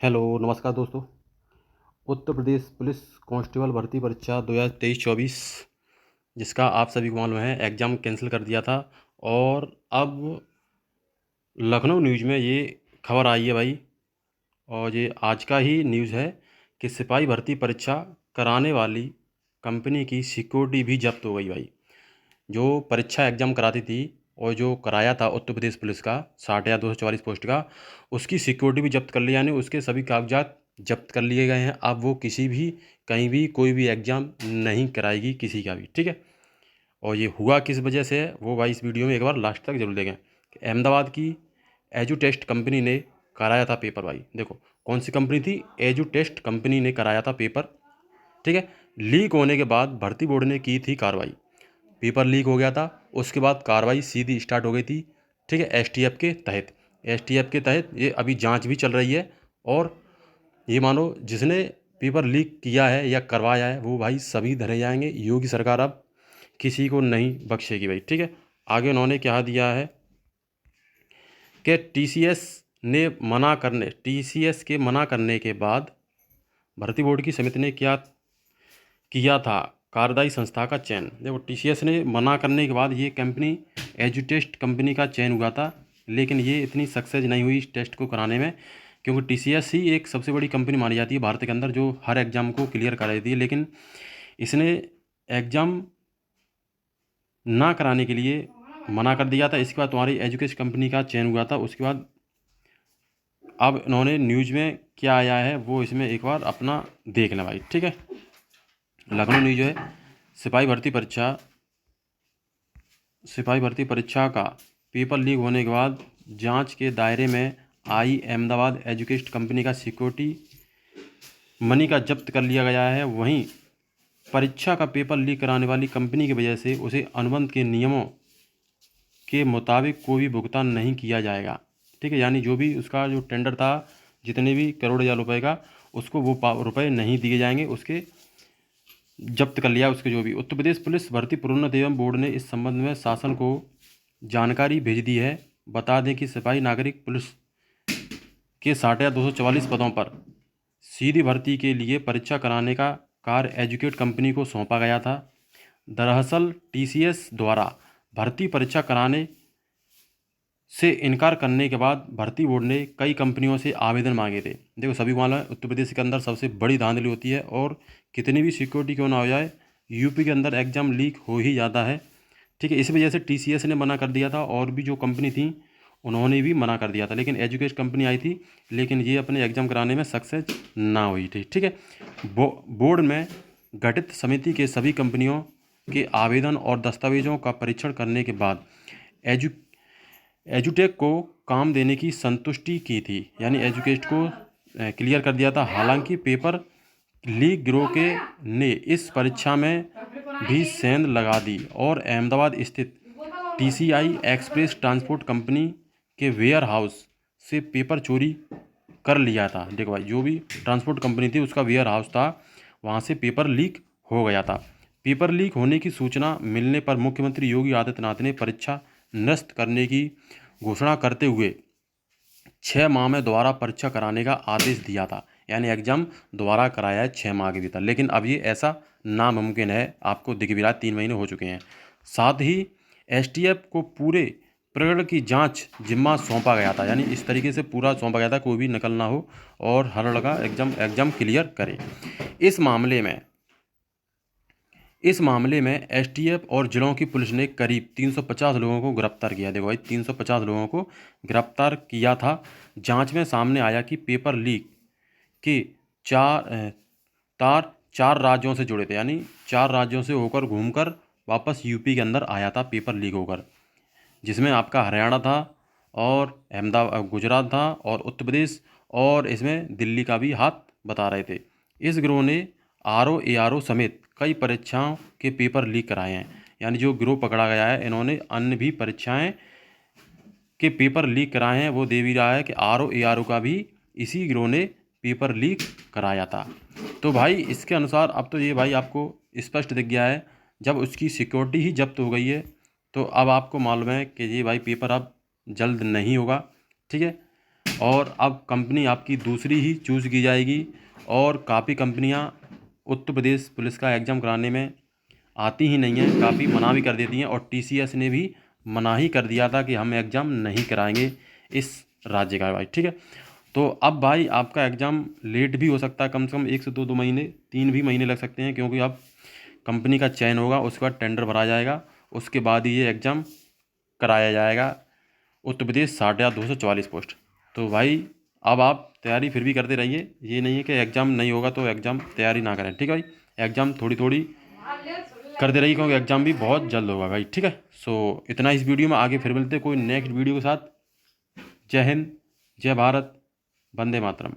Hello नमस्कार दोस्तों। Uttar Pradesh police constable भर्ती परीक्षा 2023-24 जिसका आप सभी को मालूम है एग्ज़ाम कैंसिल कर दिया था। और अब लखनऊ न्यूज़ में ये खबर आई है भाई, और ये आज का ही न्यूज़ है कि सिपाही भर्ती परीक्षा कराने वाली कंपनी की सिक्योरिटी भी जब्त हो गई भाई। जो परीक्षा एग्ज़ाम कराती थी और जो कराया था उत्तर प्रदेश पुलिस का 60,244 पोस्ट का, उसकी सिक्योरिटी भी जब्त कर ली, यानी उसके सभी कागजात जब्त कर लिए गए हैं। अब वो किसी भी कहीं भी कोई भी एग्ज़ाम नहीं कराएगी किसी का भी, ठीक है। और ये हुआ किस वजह से है वो भाई इस वीडियो में एक बार लास्ट तक जरूर देखें। कि अहमदाबाद की एजू टेस्ट कंपनी ने कराया था पेपर भाई। देखो कौन सी कंपनी थी, एजू टेस्ट कंपनी ने कराया था पेपर, ठीक है। लीक होने के बाद भर्ती बोर्ड ने की थी कार्रवाई। पेपर लीक हो गया था, उसके बाद कार्रवाई सीधी स्टार्ट हो गई थी, ठीक है। एसटीएफ के तहत ये अभी जांच भी चल रही है। और ये मानो जिसने पेपर लीक किया है या करवाया है वो भाई सभी धरे जाएंगे। योगी सरकार अब किसी को नहीं बख्शेगी भाई, ठीक है। आगे उन्होंने क्या दिया है कि टीसीएस के मना करने के बाद भर्ती बोर्ड की समिति ने क्या किया था, कार्यदायी संस्था का चयन। देखो टीसीएस ने मना करने के बाद ये कंपनी एजुटेस्ट कंपनी का चयन हुआ था, लेकिन ये इतनी सक्सेस नहीं हुई इस टेस्ट को कराने में, क्योंकि टीसीएस ही एक सबसे बड़ी कंपनी मानी जाती है भारत के अंदर जो हर एग्ज़ाम को क्लियर करा देती है। लेकिन इसने एग्ज़ाम ना कराने के लिए मना कर दिया था। इसके बाद तुम्हारी एजुकेशन कंपनी का चयन हुआ था। उसके बाद अब इन्होंने न्यूज़ में क्या आया है वो इसमें एक बार अपना देख लें भाई, ठीक है। लखनऊ न्यूज़ है, सिपाही भर्ती परीक्षा का पेपर लीक होने के बाद जांच के दायरे में आई अहमदाबाद एजुकेस्ट कंपनी का सिक्योरिटी मनी का जब्त कर लिया गया है। वहीं परीक्षा का पेपर लीक कराने वाली कंपनी की वजह से उसे अनुबंध के नियमों के मुताबिक कोई भी भुगतान नहीं किया जाएगा, ठीक है। यानी जो भी उसका जो टेंडर था, जितने भी करोड़ हजार रुपए का, उसको वो रुपए नहीं दिए जाएंगे, उसके जब्त कर लिया उसके जो भी। उत्तर प्रदेश पुलिस भर्ती प्रोन्नति एवं बोर्ड ने इस संबंध में शासन को जानकारी भेज दी है। बता दें कि सिपाही नागरिक पुलिस के 60,244 पदों पर सीधी भर्ती के लिए परीक्षा कराने का कार्य एजुकेट कंपनी को सौंपा गया था। दरअसल टीसीएस द्वारा भर्ती परीक्षा कराने से इनकार करने के बाद भर्ती बोर्ड ने कई कंपनियों से आवेदन मांगे थे। देखो सभी को मालूम है उत्तर प्रदेश के अंदर सबसे बड़ी धांधली होती है, और कितनी भी सिक्योरिटी क्यों ना हो जाए यूपी के अंदर एग्ज़ाम लीक हो ही जाता है, ठीक है। इस वजह से टीसीएस ने मना कर दिया था, और भी जो कंपनी थी उन्होंने भी मना कर दिया था, लेकिन एजुकेशन कंपनी आई थी, लेकिन ये अपने एग्ज़ाम कराने में सक्सेस ना हुई थी, ठीक है। बोर्ड में गठित समिति के सभी कंपनियों के आवेदन और दस्तावेजों का परीक्षण करने के बाद एजु एजुटेक को काम देने की संतुष्टि की थी, यानी एजुकेट को क्लियर कर दिया था। हालांकि पेपर लीक गिरोह के ने इस परीक्षा में भी सेंध लगा दी और अहमदाबाद स्थित टीसीआई एक्सप्रेस ट्रांसपोर्ट कंपनी के वेयर हाउस से पेपर चोरी कर लिया था। देखो भाई जो भी ट्रांसपोर्ट कंपनी थी उसका वेयर हाउस था, वहाँ से पेपर लीक हो गया था। पेपर लीक होने की सूचना मिलने पर मुख्यमंत्री योगी आदित्यनाथ ने परीक्षा निरस्त करने की घोषणा करते हुए 6 माह में दोबारा परीक्षा कराने का आदेश दिया था। यानी एग्जाम दोबारा कराया है 6 माह के भीतर, लेकिन अब ये ऐसा नामुमकिन है, आपको दिख भी रहा है 3 महीने हो चुके हैं। साथ ही एसटीएफ को पूरे प्रकरण की जांच जिम्मा सौंपा गया था, यानी इस तरीके से पूरा सौंपा गया था कोई भी नकल ना हो और हर लड़का एग्जाम क्लियर करे। इस मामले में एसटीएफ और जिलों की पुलिस ने करीब 350 लोगों को गिरफ्तार किया। देखो भाई 350 लोगों को गिरफ्तार किया था। जांच में सामने आया कि पेपर लीक के तार 4 राज्यों से जुड़े थे, यानी 4 राज्यों से होकर घूमकर वापस यूपी के अंदर आया था पेपर लीक होकर, जिसमें आपका हरियाणा था और अहमदाबाद गुजरात था और उत्तर प्रदेश, और इसमें दिल्ली का भी हाथ बता रहे थे। इस गिरोह ने आरओ एआरओ समेत कई परीक्षाओं के पेपर लीक कराए हैं। यानी जो गिरोह पकड़ा गया है इन्होंने अन्य भी परीक्षाएं के पेपर लीक कराए हैं। वो दे भी रहा है कि आरओ एआरओ का भी इसी गिरोह ने पेपर लीक कराया था। तो भाई इसके अनुसार अब तो ये भाई आपको स्पष्ट दिख गया है, जब उसकी सिक्योरिटी ही जब्त हो गई है तो अब आपको मालूम है कि ये भाई पेपर अब जल्द नहीं होगा, ठीक है। और अब कंपनी आपकी दूसरी ही चूज़ की जाएगी। और काफ़ी कंपनियां उत्तर प्रदेश पुलिस का एग्ज़ाम कराने में आती ही नहीं हैं, काफ़ी मना भी कर देती हैं। और TCS ने भी मना ही कर दिया था कि हम एग्ज़ाम नहीं कराएंगे इस राज्य का भाई, ठीक है। तो अब भाई आपका एग्ज़ाम लेट भी हो सकता है, कम से कम 1 से 2 महीने, 3 भी महीने लग सकते हैं, क्योंकि अब कंपनी का चयन होगा, उसके बाद टेंडर भरा जाएगा, उसके बाद ही ये एग्ज़ाम कराया जाएगा। उत्तर प्रदेश 60,244 पोस्ट। तो भाई अब आप तैयारी फिर भी करते रहिए, ये नहीं है कि एग्ज़ाम नहीं होगा तो एग्ज़ाम तैयारी ना करें, ठीक है भाई। एग्ज़ाम थोड़ी थोड़ी करते रहिए, क्योंकि एग्ज़ाम भी बहुत जल्द होगा भाई, ठीक है। सो इतना इस वीडियो में, आगे फिर मिलते हैं कोई नेक्स्ट वीडियो के साथ। जय हिंद, जय भारत, वंदे मातरम।